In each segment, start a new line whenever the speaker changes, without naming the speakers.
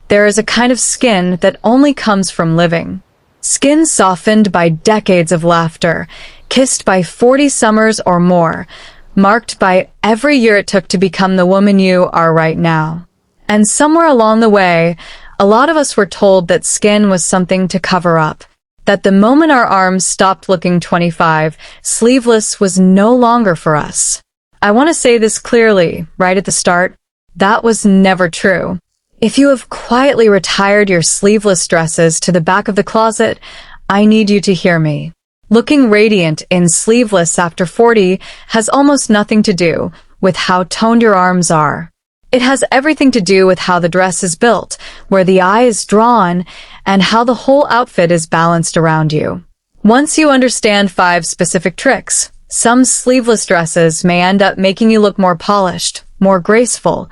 There is a kind of skin that only comes from living. Skin softened by decades of laughter, kissed by 40 summers or more, marked by every year it took to become the woman you are right now. And somewhere along the way, a lot of us were told that skin was something to cover up, that the moment our arms stopped looking 25, sleeveless was no longer for us. I want to say this clearly, right at the start, that was never true. If you have quietly retired your sleeveless dresses to the back of the closet, I need you to hear me. Looking radiant in sleeveless after 40 has almost nothing to do with how toned your arms are. It has everything to do with how the dress is built, where the eye is drawn, and how the whole outfit is balanced around you. Once you understand 5 specific tricks, some sleeveless dresses may end up making you look more polished, more graceful,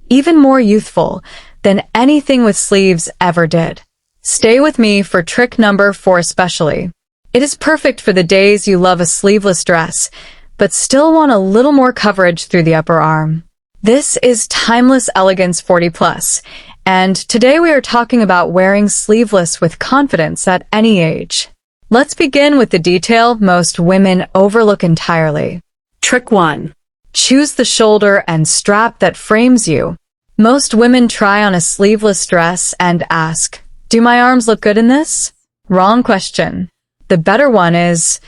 even more youthful than anything with sleeves ever did. Stay with me for trick number 4 especially. It is perfect for the days you love a sleeveless dress, but still want a little more coverage through the upper arm. This is Timeless Elegance 40+, and today we are talking about wearing sleeveless with confidence at any age. Let's begin with the detail most women overlook entirely. Trick 1. Choose the shoulder and strap that frames you. Most women try on a sleeveless dress and ask, "Do my arms look good in this?" Wrong question. The better one is,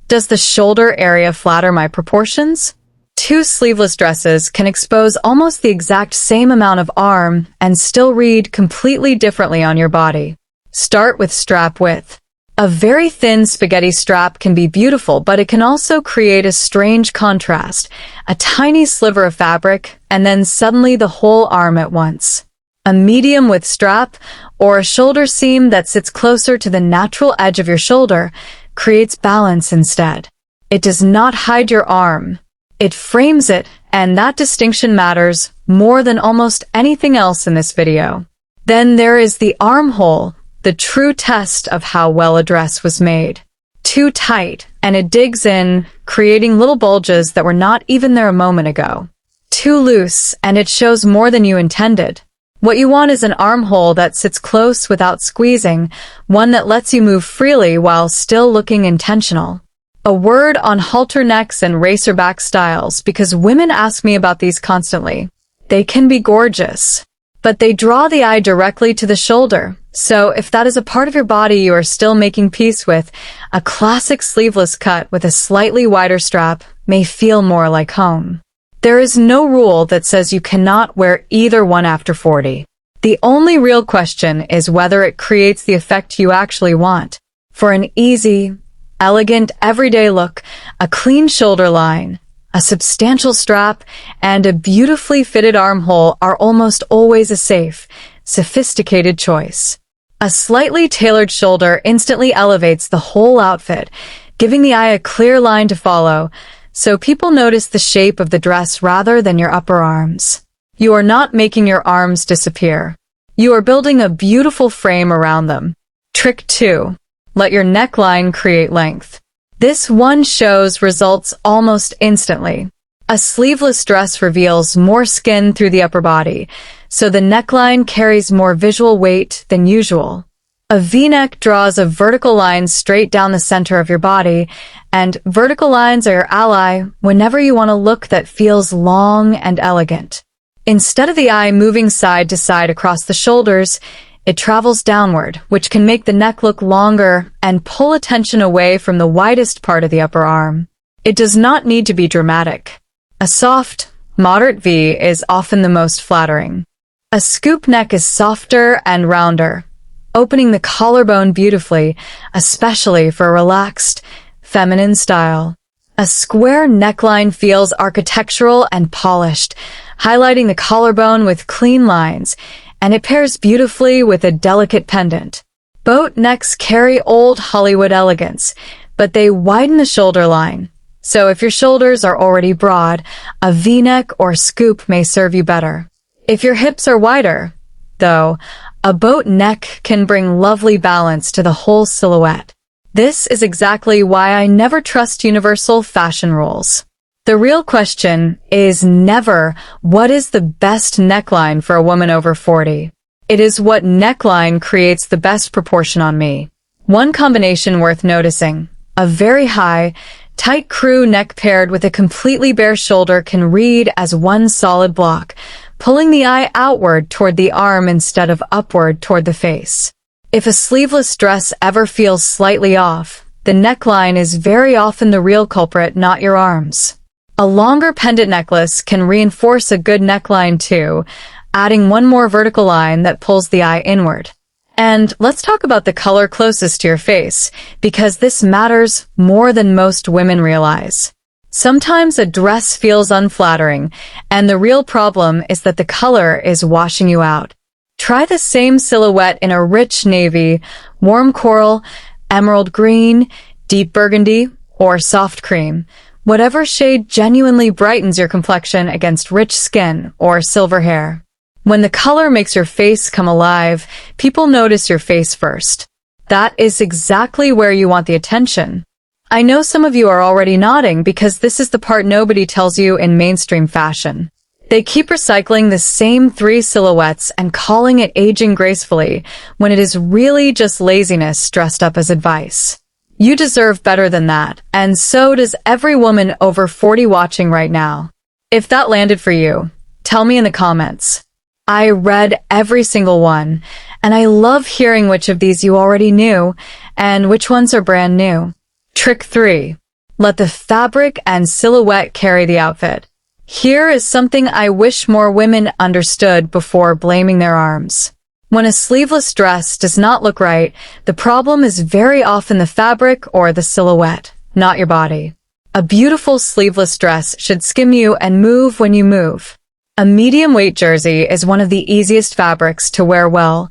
does the shoulder area flatter my proportions? 2 sleeveless dresses can expose almost the exact same amount of arm and still read completely differently on your body. Start with strap width. A very thin spaghetti strap can be beautiful, but it can also create a strange contrast, a tiny sliver of fabric, and then suddenly the whole arm at once. A medium width strap, or a shoulder seam that sits closer to the natural edge of your shoulder, creates balance instead. It does not hide your arm. It frames it, and that distinction matters more than almost anything else in this video. Then there is the armhole, the true test of how well a dress was made. Too tight, and it digs in, creating little bulges that were not even there a moment ago. Too loose, and it shows more than you intended. What you want is an armhole that sits close without squeezing, one that lets you move freely while still looking intentional. A word on halter necks and racerback styles, because women ask me about these constantly. They can be gorgeous, but they draw the eye directly to the shoulder. So if that is a part of your body you are still making peace with, a classic sleeveless cut with a slightly wider strap may feel more like home. There is no rule that says you cannot wear either one after 40. The only real question is whether it creates the effect you actually want. For an easy, elegant, everyday look, a clean shoulder line, a substantial strap, and a beautifully fitted armhole are almost always a safe, sophisticated choice. A slightly tailored shoulder instantly elevates the whole outfit, giving the eye a clear line to follow, so people notice the shape of the dress rather than your upper arms. You are not making your arms disappear. You are building a beautiful frame around them. Trick 2. Let your neckline create length. This one shows results almost instantly. A sleeveless dress reveals more skin through the upper body, so the neckline carries more visual weight than usual. A V-neck draws a vertical line straight down the center of your body, and vertical lines are your ally whenever you want a look that feels long and elegant. Instead of the eye moving side to side across the shoulders, it travels downward, which can make the neck look longer and pull attention away from the widest part of the upper arm. It does not need to be dramatic. A soft, moderate V is often the most flattering. A scoop neck is softer and rounder, opening the collarbone beautifully, especially for a relaxed, feminine style. A square neckline feels architectural and polished, highlighting the collarbone with clean lines, and it pairs beautifully with a delicate pendant. Boat necks carry old Hollywood elegance, but they widen the shoulder line. So if your shoulders are already broad, a V-neck or scoop may serve you better. If your hips are wider, though, a boat neck can bring lovely balance to the whole silhouette. This is exactly why I never trust universal fashion rules. The real question is never, what is the best neckline for a woman over 40? It is what neckline creates the best proportion on me. One combination worth noticing: a very high, tight crew neck paired with a completely bare shoulder can read as one solid block, pulling the eye outward toward the arm instead of upward toward the face. If a sleeveless dress ever feels slightly off, the neckline is very often the real culprit, not your arms. A longer pendant necklace can reinforce a good neckline too, adding one more vertical line that pulls the eye inward. And let's talk about the color closest to your face, because this matters more than most women realize. Sometimes a dress feels unflattering, and the real problem is that the color is washing you out. Try the same silhouette in a rich navy, warm coral, emerald green, deep burgundy, or soft cream. Whatever shade genuinely brightens your complexion against rich skin or silver hair. When the color makes your face come alive, people notice your face first. That is exactly where you want the attention. I know some of you are already nodding because this is the part nobody tells you in mainstream fashion. They keep recycling the same 3 silhouettes and calling it aging gracefully, when it is really just laziness dressed up as advice. You deserve better than that, and so does every woman over 40 watching right now. If that landed for you, tell me in the comments. I read every single one, and I love hearing which of these you already knew and which ones are brand new. Trick 3. Let the fabric and silhouette carry the outfit. Here is something I wish more women understood before blaming their arms. When a sleeveless dress does not look right, the problem is very often the fabric or the silhouette, not your body. A beautiful sleeveless dress should skim you and move when you move. A medium-weight jersey is one of the easiest fabrics to wear well,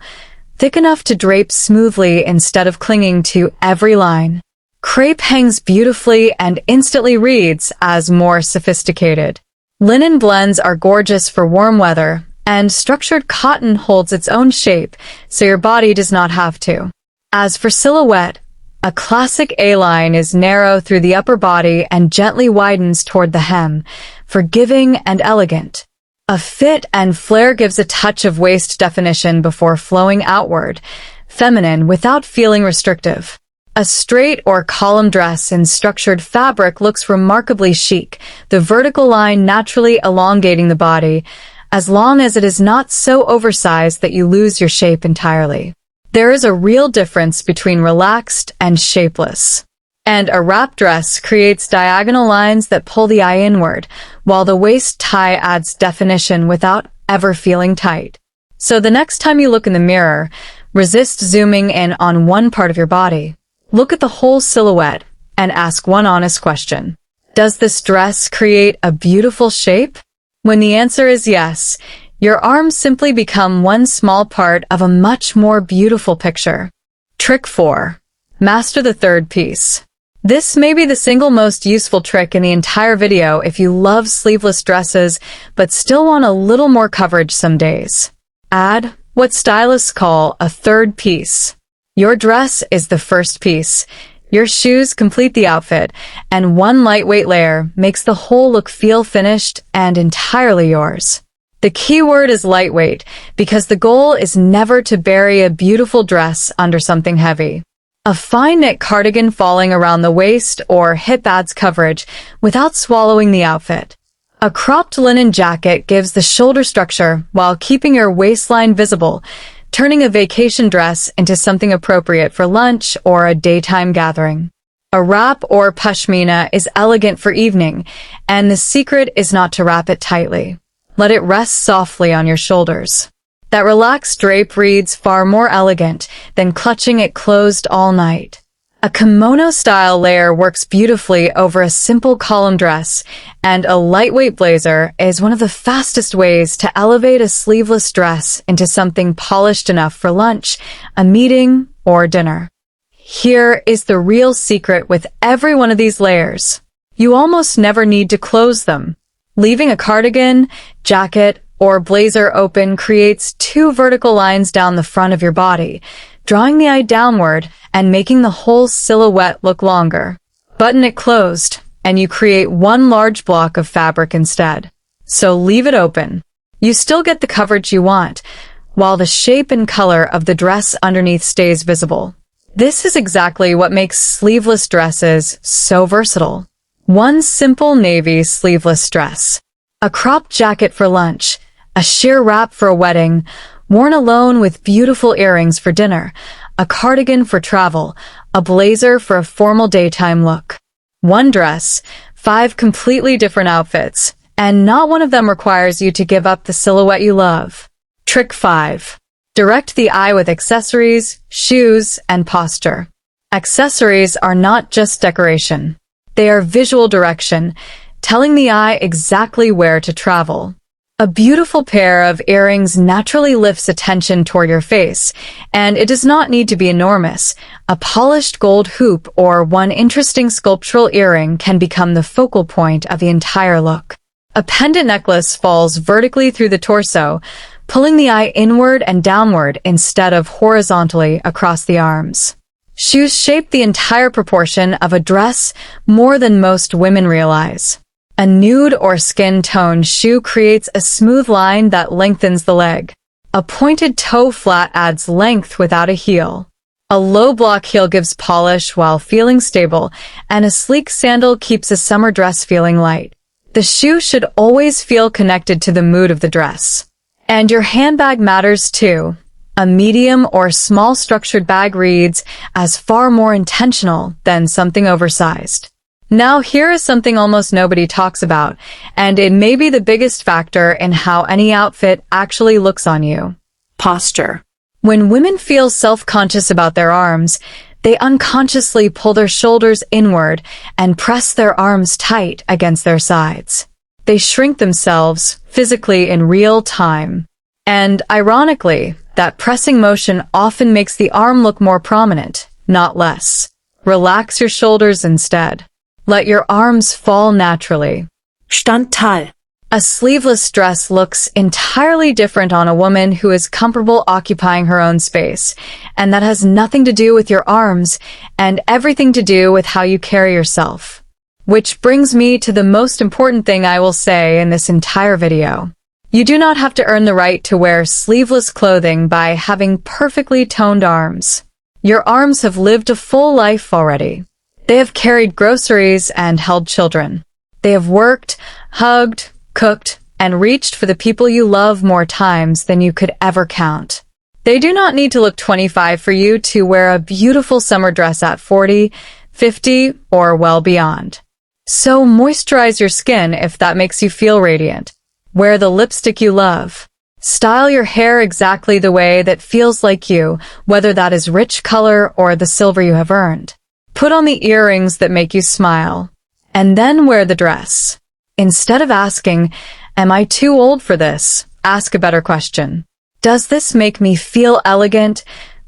thick enough to drape smoothly instead of clinging to every line. Crepe hangs beautifully and instantly reads as more sophisticated. Linen blends are gorgeous for warm weather, and structured cotton holds its own shape, so your body does not have to. As for silhouette, a classic A-line is narrow through the upper body and gently widens toward the hem, forgiving and elegant. A fit and flare gives a touch of waist definition before flowing outward, feminine without feeling restrictive. A straight or column dress in structured fabric looks remarkably chic, the vertical line naturally elongating the body, as long as it is not so oversized that you lose your shape entirely. There is a real difference between relaxed and shapeless. And a wrap dress creates diagonal lines that pull the eye inward, while the waist tie adds definition without ever feeling tight. So the next time you look in the mirror, resist zooming in on one part of your body. Look at the whole silhouette and ask one honest question. Does this dress create a beautiful shape? When the answer is yes, your arms simply become one small part of a much more beautiful picture. Trick 4. Master the third piece. This may be the single most useful trick in the entire video if you love sleeveless dresses but still want a little more coverage some days. Add what stylists call a third piece. Your dress is the first piece. Your shoes complete the outfit, and one lightweight layer makes the whole look feel finished and entirely yours. The key word is lightweight, because the goal is never to bury a beautiful dress under something heavy. A fine knit cardigan falling around the waist or hip adds coverage without swallowing the outfit. A cropped linen jacket gives the shoulder structure while keeping your waistline visible, turning a vacation dress into something appropriate for lunch or a daytime gathering. A wrap or pashmina is elegant for evening, and the secret is not to wrap it tightly. Let it rest softly on your shoulders. That relaxed drape reads far more elegant than clutching it closed all night. A kimono-style layer works beautifully over a simple column dress, and a lightweight blazer is one of the fastest ways to elevate a sleeveless dress into something polished enough for lunch, a meeting, or dinner. Here is the real secret with every one of these layers. You almost never need to close them. Leaving a cardigan, jacket, or blazer open creates 2 vertical lines down the front of your body, drawing the eye downward and making the whole silhouette look longer. Button it closed, and you create one large block of fabric instead. So leave it open. You still get the coverage you want, while the shape and color of the dress underneath stays visible. This is exactly what makes sleeveless dresses so versatile. One simple navy sleeveless dress. A cropped jacket for lunch, a sheer wrap for a wedding, worn alone with beautiful earrings for dinner, a cardigan for travel, a blazer for a formal daytime look. One dress, 5 completely different outfits, and not one of them requires you to give up the silhouette you love. Trick 5. Direct the eye with accessories, shoes, and posture. Accessories are not just decoration. They are visual direction, telling the eye exactly where to travel. A beautiful pair of earrings naturally lifts attention toward your face, and it does not need to be enormous. A polished gold hoop or one interesting sculptural earring can become the focal point of the entire look. A pendant necklace falls vertically through the torso, pulling the eye inward and downward instead of horizontally across the arms. Shoes shape the entire proportion of a dress more than most women realize. A nude or skin-tone shoe creates a smooth line that lengthens the leg. A pointed toe flat adds length without a heel. A low block heel gives polish while feeling stable, and a sleek sandal keeps a summer dress feeling light. The shoe should always feel connected to the mood of the dress. And your handbag matters too. A medium or small structured bag reads as far more intentional than something oversized. Now here is something almost nobody talks about, and it may be the biggest factor in how any outfit actually looks on you. Posture. When women feel self-conscious about their arms, they unconsciously pull their shoulders inward and press their arms tight against their sides. They shrink themselves physically in real time. And ironically, that pressing motion often makes the arm look more prominent, not less. Relax your shoulders instead. Let your arms fall naturally.
Standteil.
A sleeveless dress looks entirely different on a woman who is comfortable occupying her own space, and that has nothing to do with your arms and everything to do with how you carry yourself. Which brings me to the most important thing I will say in this entire video. You do not have to earn the right to wear sleeveless clothing by having perfectly toned arms. Your arms have lived a full life already. They have carried groceries and held children. They have worked, hugged, cooked, and reached for the people you love more times than you could ever count. They do not need to look 25 for you to wear a beautiful summer dress at 40, 50, or well beyond. So moisturize your skin if that makes you feel radiant. Wear the lipstick you love. Style your hair exactly the way that feels like you, whether that is rich color or the silver you have earned. Put on the earrings that make you smile, and then wear the dress. Instead of asking, "Am I too old for this?" ask a better question. Does this make me feel elegant,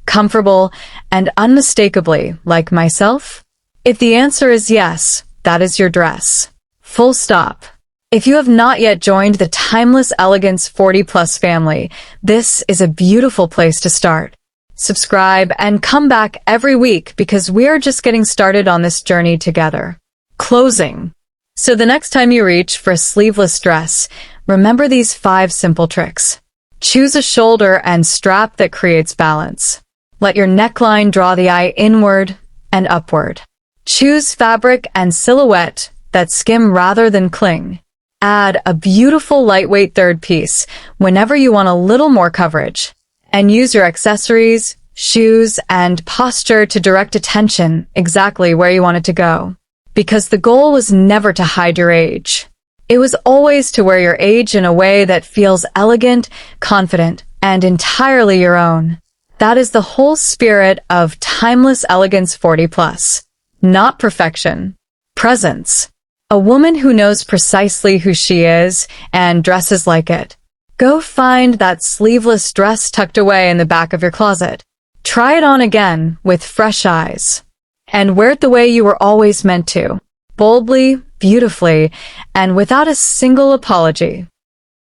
comfortable, and unmistakably like myself? If the answer is yes, that is your dress. Full stop. If you have not yet joined the Timeless Elegance 40+ family, this is a beautiful place to start. Subscribe and come back every week because we are just getting started on this journey together. Closing. So the next time you reach for a sleeveless dress, remember these 5 simple tricks. Choose a shoulder and strap that creates balance. Let your neckline draw the eye inward and upward. Choose fabric and silhouette that skim rather than cling. Add a beautiful lightweight third piece whenever you want a little more coverage. And use your accessories, shoes, and posture to direct attention exactly where you want it to go. Because the goal was never to hide your age. It was always to wear your age in a way that feels elegant, confident, and entirely your own. That is the whole spirit of Timeless Elegance 40+. Not perfection. Presence. A woman who knows precisely who she is and dresses like it. Go find that sleeveless dress tucked away in the back of your closet. Try it on again with fresh eyes. And wear it the way you were always meant to. Boldly, beautifully, and without a single apology.